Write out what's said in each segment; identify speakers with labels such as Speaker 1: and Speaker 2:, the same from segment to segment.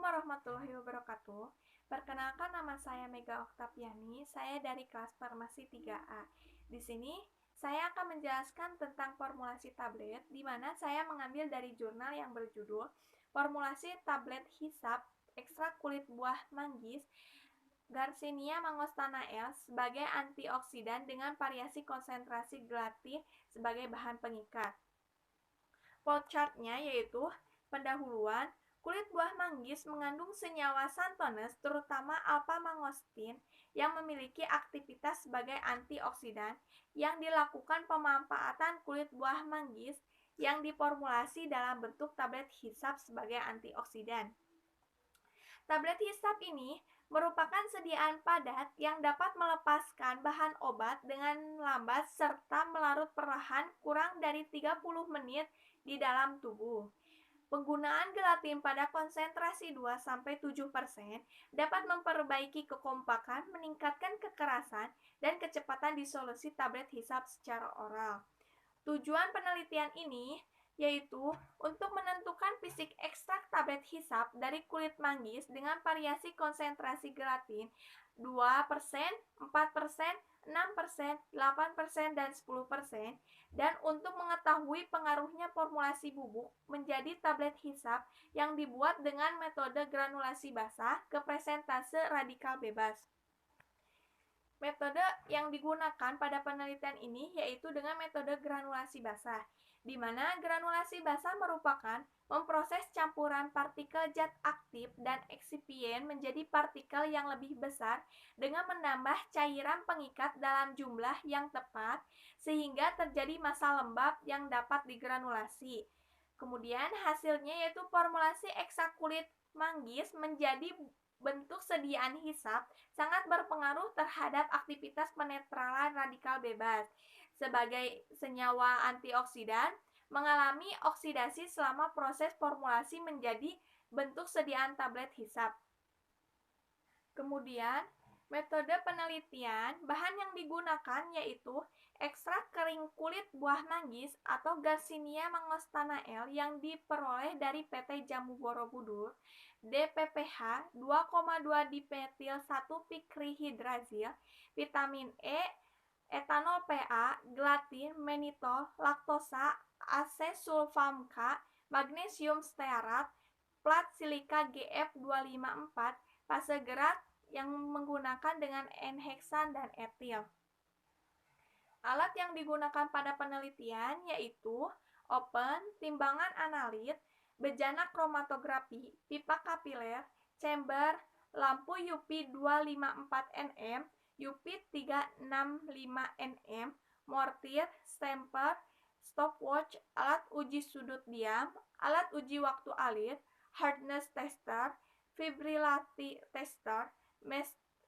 Speaker 1: warahmatullahi wabarakatuh. Perkenalkan, nama saya Mega Oktaviani. Saya dari kelas Farmasi 3A. Di sini saya akan menjelaskan tentang formulasi tablet, di mana saya mengambil dari jurnal yang berjudul Formulasi Tablet Hisap Ekstrak Kulit Buah Manggis Garcinia mangostana L sebagai antioksidan dengan variasi konsentrasi gelatin sebagai bahan pengikat. Flowchart-nya yaitu pendahuluan. Kulit buah manggis mengandung senyawa xanthones, terutama alpha-mangostin, yang memiliki aktivitas sebagai antioksidan yang dilakukan pemanfaatan kulit buah manggis yang diformulasi dalam bentuk tablet hisap sebagai antioksidan. Tablet hisap ini merupakan sediaan padat yang dapat melepaskan bahan obat dengan lambat serta melarut perlahan kurang dari 30 menit di dalam tubuh. Penggunaan gelatin pada konsentrasi 2-7% dapat memperbaiki kekompakan, meningkatkan kekerasan, dan kecepatan disolusi tablet hisap secara oral. Tujuan penelitian ini yaitu untuk menentukan fisik ekstrak tablet hisap dari kulit manggis dengan variasi konsentrasi gelatin 2%, 4%, 6%, 8%, dan 10%, dan untuk mengetahui pengaruhnya formulasi bubuk menjadi tablet hisap yang dibuat dengan metode granulasi basah ke presentase radikal bebas. Metode yang digunakan pada penelitian ini yaitu dengan metode granulasi basah, di mana granulasi basah merupakan memproses campuran partikel zat aktif dan eksipien menjadi partikel yang lebih besar dengan menambah cairan pengikat dalam jumlah yang tepat sehingga terjadi massa lembab yang dapat digranulasi. Kemudian hasilnya yaitu formulasi ekstrak kulit manggis menjadi bentuk sediaan hisap sangat berpengaruh terhadap aktivitas penetralan radikal bebas. Sebagai senyawa antioksidan, mengalami oksidasi selama proses formulasi menjadi bentuk sediaan tablet hisap. Kemudian, metode penelitian, bahan yang digunakan yaitu ekstrak kering kulit buah manggis atau Garcinia mangostana L yang diperoleh dari PT Jamu Borobudur, DPPH 2,2 dimetil 1 pikrihidrazil, vitamin E, etanol PA, gelatin, manitol, laktosa, asesulfam K, magnesium stearat, plat silika GF254, fase gerak yang menggunakan dengan N-heksan dan etil. Alat yang digunakan pada penelitian yaitu open, timbangan analit, bejana kromatografi, pipa kapiler, chamber, lampu UV 254 nm, UV 365 nm, mortir, stamper, stopwatch, alat uji sudut diam, alat uji waktu alit, hardness tester, fibrillati tester,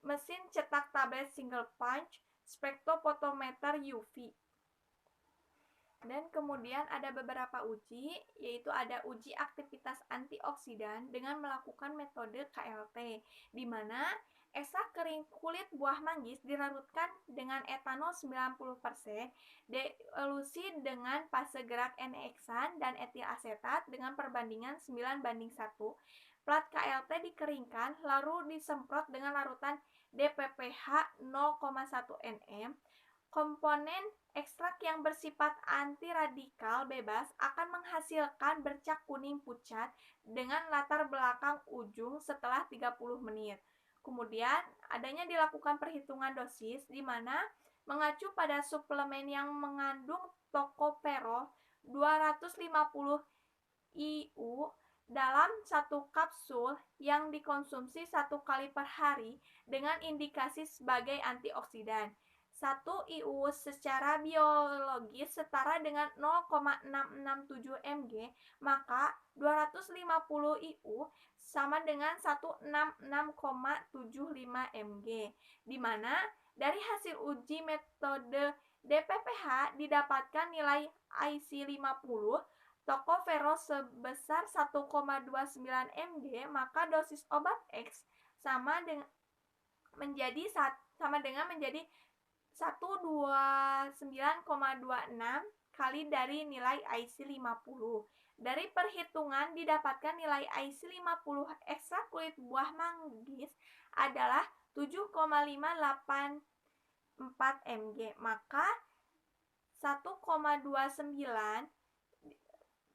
Speaker 1: mesin cetak tablet single punch, spektrofotometer UV. Dan kemudian ada beberapa uji, yaitu ada uji aktivitas antioksidan dengan melakukan metode KLT, di mana ekstrak kering kulit buah manggis dilarutkan dengan etanol 90%, dilusi dengan fase gerak N-heksan dan etil asetat dengan perbandingan 9:1. Plat KLT dikeringkan lalu disemprot dengan larutan DPPH 0,1 nm. Komponen ekstrak yang bersifat antiradikal bebas akan menghasilkan bercak kuning pucat dengan latar belakang ujung setelah 30 menit. Kemudian adanya dilakukan perhitungan dosis di mana mengacu pada suplemen yang mengandung tocopherol 250 IU dalam satu kapsul yang dikonsumsi 1 kali per hari dengan indikasi sebagai antioksidan. 1 IU secara biologis setara dengan 0,667 mg, maka 250 IU sama dengan 166,75 mg, di mana dari hasil uji metode DPPH didapatkan nilai IC50 tocopherol sebesar 1,29 mg, maka dosis obat X sama dengan menjadi 129,26 kali dari nilai IC50. Dari perhitungan didapatkan nilai IC50 ekstra kulit buah manggis adalah 7,584 mg. Maka 1,29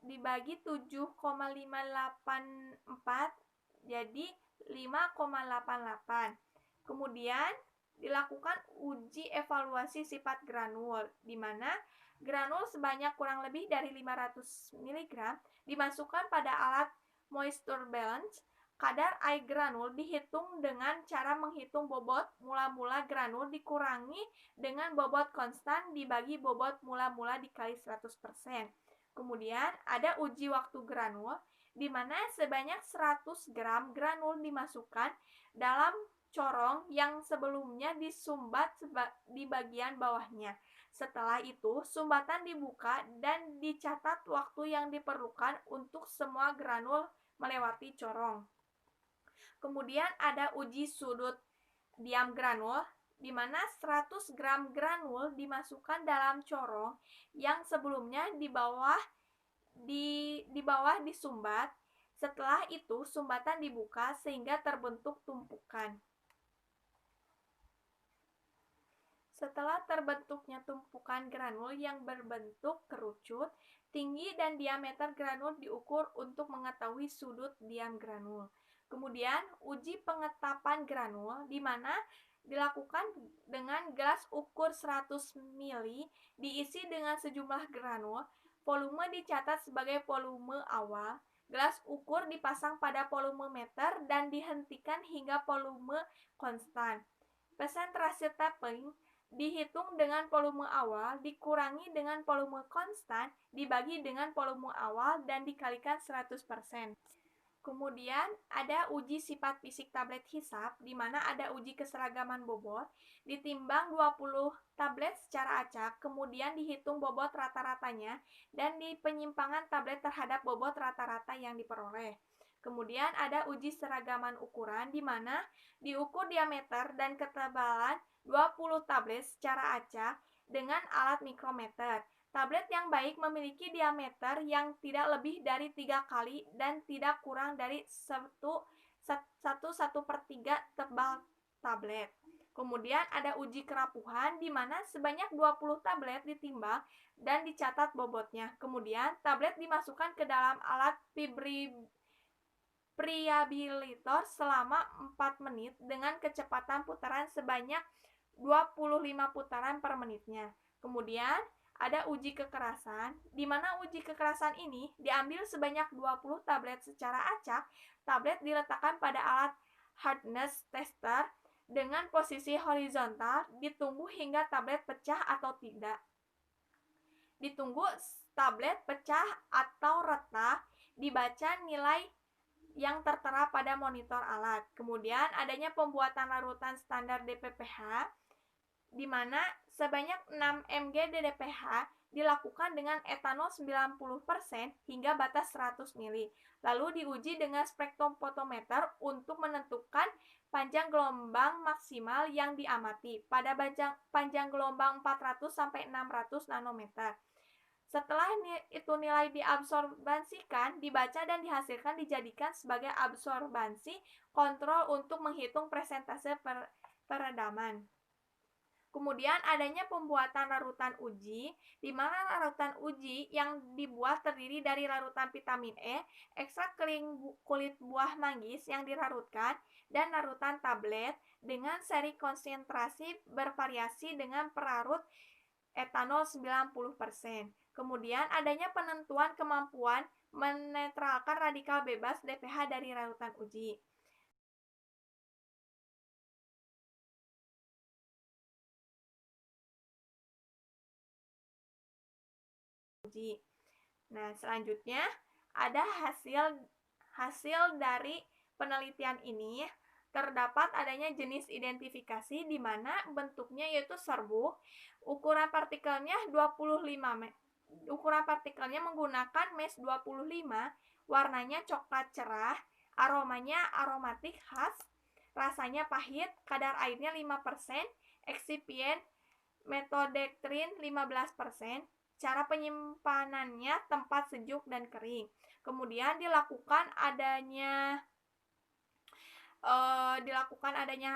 Speaker 1: dibagi 7,584 jadi 5,88. Kemudian dilakukan uji evaluasi sifat granul, di mana granul sebanyak kurang lebih dari 500 mg dimasukkan pada alat moisture balance. Kadar air granul dihitung dengan cara menghitung bobot mula-mula granul dikurangi dengan bobot konstan dibagi bobot mula-mula dikali 100%. Kemudian ada uji waktu granul, di mana sebanyak 100 gram granul dimasukkan dalam corong yang sebelumnya disumbat di bagian bawahnya. Setelah itu, sumbatan dibuka dan dicatat waktu yang diperlukan untuk semua granul melewati corong. Kemudian ada uji sudut diam granul, di mana 100 gram granul dimasukkan dalam corong yang sebelumnya di bawah disumbat. Setelah itu sumbatan dibuka sehingga terbentuk tumpukan. Setelah terbentuknya tumpukan granul yang berbentuk kerucut, tinggi dan diameter granul diukur untuk mengetahui sudut diam granul. Kemudian uji pengetapan granul, di mana dilakukan dengan gelas ukur 100 ml diisi dengan sejumlah granul. Volume dicatat sebagai volume awal. Gelas ukur dipasang pada volumeter dan dihentikan hingga volume konstan. Persentasenya tapping dihitung dengan volume awal dikurangi dengan volume konstan dibagi dengan volume awal dan dikalikan 100%. Kemudian ada uji sifat fisik tablet hisap, di mana ada uji keseragaman bobot, ditimbang 20 tablet secara acak, kemudian dihitung bobot rata-ratanya, dan di penyimpangan tablet terhadap bobot rata-rata yang diperoleh. Kemudian ada uji seragaman ukuran, di mana diukur diameter dan ketebalan 20 tablet secara acak dengan alat mikrometer. Tablet yang baik memiliki diameter yang tidak lebih dari 3 kali dan tidak kurang dari 1/3 tebal tablet. Kemudian ada uji kerapuhan, di mana sebanyak 20 tablet ditimbang dan dicatat bobotnya. Kemudian tablet dimasukkan ke dalam alat vibrator selama 4 menit dengan kecepatan putaran sebanyak 25 putaran per menitnya. Kemudian ada uji kekerasan, di mana uji kekerasan ini diambil sebanyak 20 tablet secara acak. Tablet diletakkan pada alat hardness tester dengan posisi horizontal, ditunggu hingga tablet pecah atau tidak. Ditunggu tablet pecah atau retak, dibaca nilai yang tertera pada monitor alat. Kemudian adanya pembuatan larutan standar DPPH, di mana sebanyak 6 mg DDPH dilakukan dengan etanol 90% hingga batas 100 ml. Lalu diuji dengan spektrofotometer untuk menentukan panjang gelombang maksimal yang diamati pada panjang gelombang 400 sampai 600 nanometer. Setelah itu nilai diabsorbansikan, dibaca dan dihasilkan dijadikan sebagai absorbansi kontrol untuk menghitung persentase peredaman. Kemudian adanya pembuatan larutan uji, di mana larutan uji yang dibuat terdiri dari larutan vitamin E, ekstrak kulit buah manggis yang dirarutkan, dan larutan tablet dengan seri konsentrasi bervariasi dengan perarut etanol 90%. Kemudian adanya penentuan kemampuan menetralkan radikal bebas DPH dari larutan uji. Nah, selanjutnya ada hasil dari penelitian ini. Terdapat adanya jenis identifikasi di mana bentuknya yaitu serbuk. Ukuran partikelnya 25 Ukuran partikelnya menggunakan mesh 25, warnanya coklat cerah, aromanya aromatik khas, rasanya pahit, kadar airnya 5%, eksipien metodextrin 15%, cara penyimpanannya tempat sejuk dan kering. Kemudian dilakukan adanya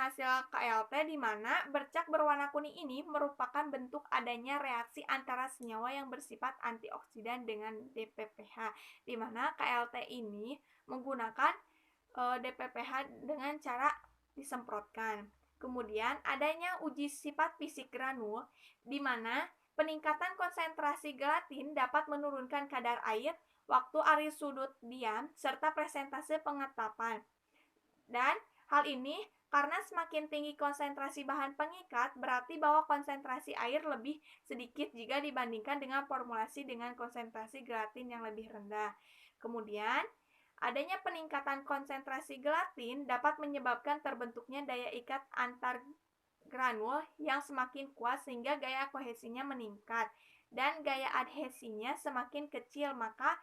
Speaker 1: hasil KLT di mana bercak berwarna kuning ini merupakan bentuk adanya reaksi antara senyawa yang bersifat antioksidan dengan DPPH, di mana KLT ini menggunakan DPPH dengan cara disemprotkan. Kemudian adanya uji sifat fisik granul, di mana peningkatan konsentrasi gelatin dapat menurunkan kadar air, waktu aris sudut diam, serta presentase pengetapan. Dan hal ini karena semakin tinggi konsentrasi bahan pengikat, berarti bahwa konsentrasi air lebih sedikit jika dibandingkan dengan formulasi dengan konsentrasi gelatin yang lebih rendah. Kemudian, adanya peningkatan konsentrasi gelatin dapat menyebabkan terbentuknya daya ikat antar granul yang semakin kuat sehingga gaya kohesinya meningkat dan gaya adhesinya semakin kecil, maka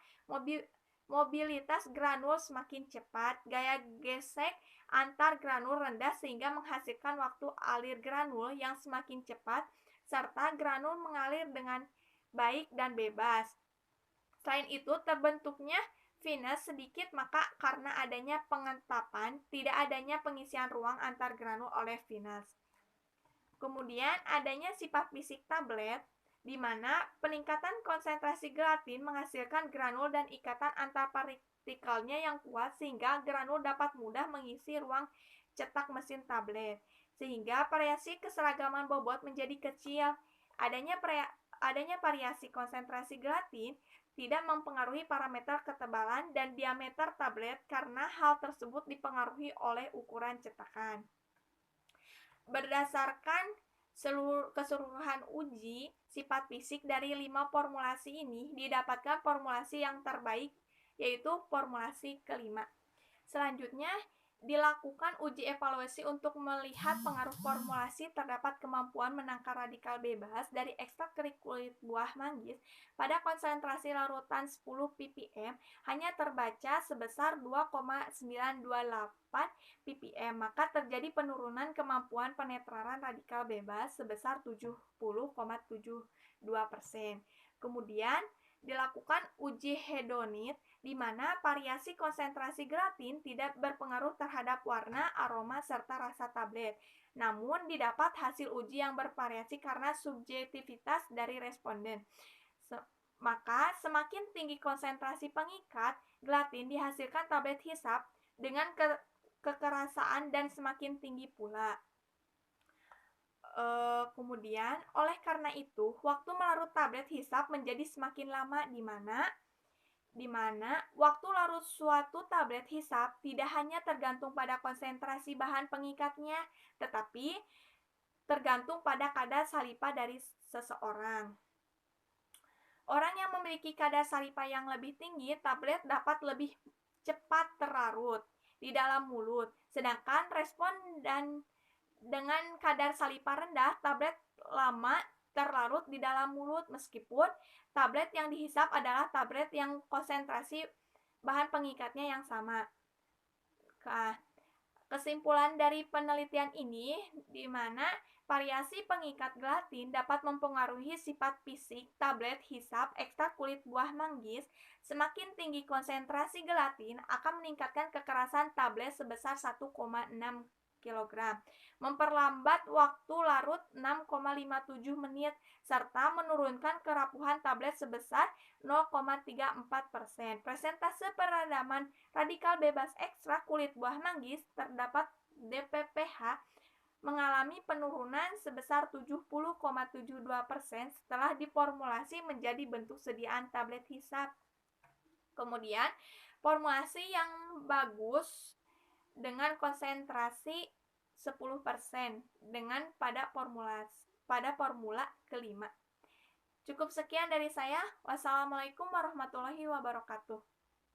Speaker 1: mobilitas granul semakin cepat, gaya gesek antar granul rendah sehingga menghasilkan waktu alir granul yang semakin cepat, serta granul mengalir dengan baik dan bebas. Selain itu, terbentuknya finesse sedikit maka karena adanya pengentapan, tidak adanya pengisian ruang antar granul oleh finesse. Kemudian adanya sifat fisik tablet, di mana peningkatan konsentrasi gelatin menghasilkan granul dan ikatan antar partikelnya yang kuat sehingga granul dapat mudah mengisi ruang cetak mesin tablet, sehingga variasi keseragaman bobot menjadi kecil. Adanya variasi konsentrasi gelatin tidak mempengaruhi parameter ketebalan dan diameter tablet karena hal tersebut dipengaruhi oleh ukuran cetakan. Berdasarkan keseluruhan uji sifat fisik dari 5 formulasi ini, didapatkan formulasi yang terbaik, yaitu formulasi kelima. Selanjutnya, dilakukan uji evaluasi untuk melihat pengaruh formulasi terdapat kemampuan menangkal radikal bebas dari ekstrak kulit buah manggis pada konsentrasi larutan 10 ppm hanya terbaca sebesar 2,928 ppm, maka terjadi penurunan kemampuan penetralan radikal bebas sebesar 70,72%. Kemudian dilakukan uji hedonit, di mana variasi konsentrasi gelatin tidak berpengaruh terhadap warna, aroma, serta rasa tablet. Namun, didapat hasil uji yang bervariasi karena subjektivitas dari responden. Maka, semakin tinggi konsentrasi pengikat, gelatin dihasilkan tablet hisap dengan kekerasaan dan semakin tinggi pula. Kemudian, oleh karena itu, waktu melarut tablet hisap menjadi semakin lama di mana waktu larut suatu tablet hisap tidak hanya tergantung pada konsentrasi bahan pengikatnya, tetapi tergantung pada kadar salipa dari seseorang. Orang yang memiliki kadar salipa yang lebih tinggi, tablet dapat lebih cepat terlarut di dalam mulut, sedangkan dengan kadar salipa rendah, tablet lama terlarut di dalam mulut meskipun tablet yang dihisap adalah tablet yang konsentrasi bahan pengikatnya yang sama. Kesimpulan dari penelitian ini, di mana variasi pengikat gelatin dapat mempengaruhi sifat fisik tablet hisap ekstrak kulit buah manggis. Semakin tinggi konsentrasi gelatin akan meningkatkan kekerasan tablet sebesar 1,6 kg, memperlambat waktu larut 6,57 menit, serta menurunkan kerapuhan tablet sebesar 0,34%. Persentase peradaman radikal bebas ekstrak kulit buah manggis terdapat DPPH mengalami penurunan sebesar 70,72% setelah diformulasi menjadi bentuk sediaan tablet hisap. Kemudian, formulasi yang bagus dengan konsentrasi 10% pada formula kelima. Cukup sekian dari saya. Wassalamualaikum warahmatullahi wabarakatuh.